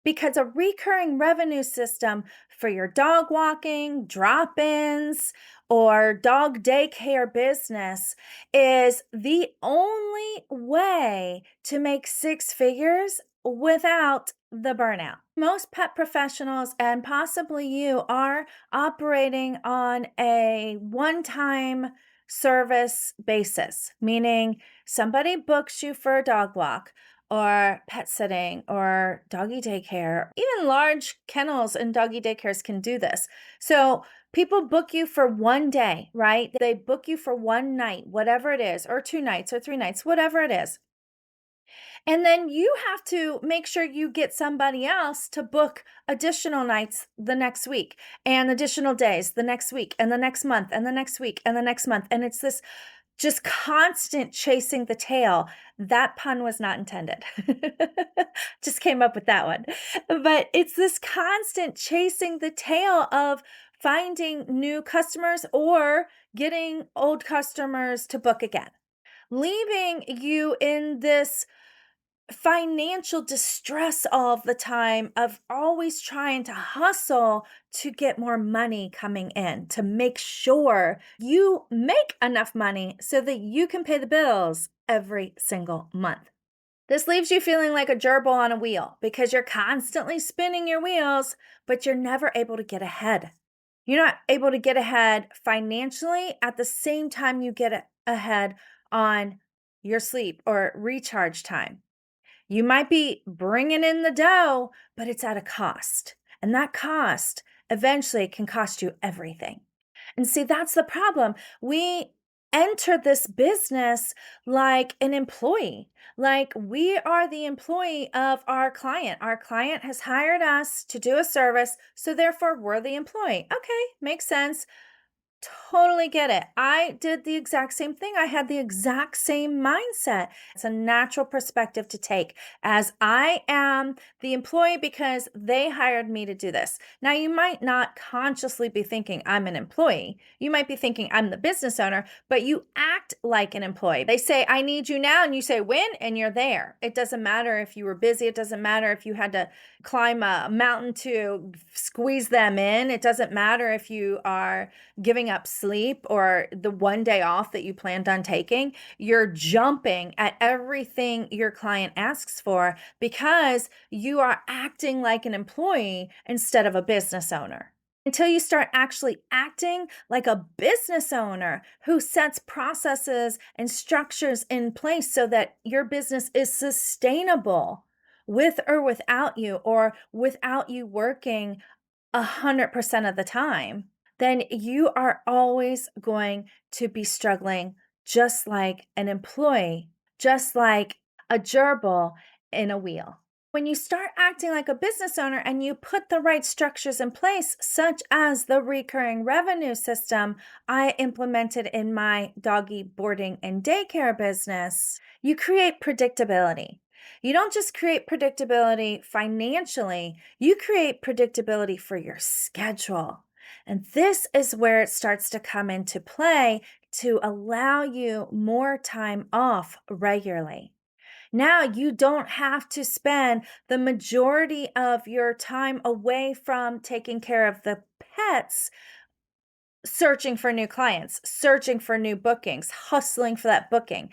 because a recurring revenue system for your dog walking, drop ins, or dog daycare business is the only way to make six figures without the burnout. Most pet professionals, and possibly you, are operating on a one time service basis, meaning somebody books you for a dog walk or pet sitting or doggy daycare. Even large kennels and doggy daycares can do this. So people book you for one day, right? They book you for one night, whatever it is, or two nights or three nights, whatever it is. And then you have to make sure you get somebody else to book additional nights the next week and additional days the next week and the next month and the next week and the next month. And it's this just constant chasing the tail. That pun was not intended. Just came up with that one. But it's this constant chasing the tail of finding new customers or getting old customers to book again, leaving you in this financial distress all of the time of always trying to hustle to get more money coming in to make sure you make enough money so that you can pay the bills every single month. This leaves you feeling like a gerbil on a wheel because you're constantly spinning your wheels, but you're never able to get ahead. You're not able to get ahead financially at the same time you get ahead on your sleep or recharge time. You might be bringing in the dough, but it's at a cost. And that cost eventually can cost you everything. And see, that's the problem. We enter this business like an employee, like we are the employee of our client. Our client has hired us to do a service, so therefore we're the employee. Okay, makes sense. Totally get it. I did the exact same thing. I had the exact same mindset. It's a natural perspective to take, as I am the employee because they hired me to do this. Now, you might not consciously be thinking I'm an employee. You might be thinking I'm the business owner, but you act like an employee. They say, I need you now, and you say, when? And you're there. It doesn't matter if you were busy. It doesn't matter if you had to climb a mountain to squeeze them in. It doesn't matter if you are giving up sleep or the one day off that you planned on taking. You're jumping at everything your client asks for because you are acting like an employee instead of a business owner. Until you start actually acting like a business owner who sets processes and structures in place so that your business is sustainable with or without you, or without you working 100% of the time, then you are always going to be struggling just like an employee, just like a gerbil in a wheel. When you start acting like a business owner and you put the right structures in place, such as the recurring revenue system I implemented in my doggy boarding and daycare business, you create predictability. You don't just create predictability financially, you create predictability for your schedule. And this is where it starts to come into play to allow you more time off regularly. Now you don't have to spend the majority of your time away from taking care of the pets, searching for new clients, searching for new bookings, hustling for that booking.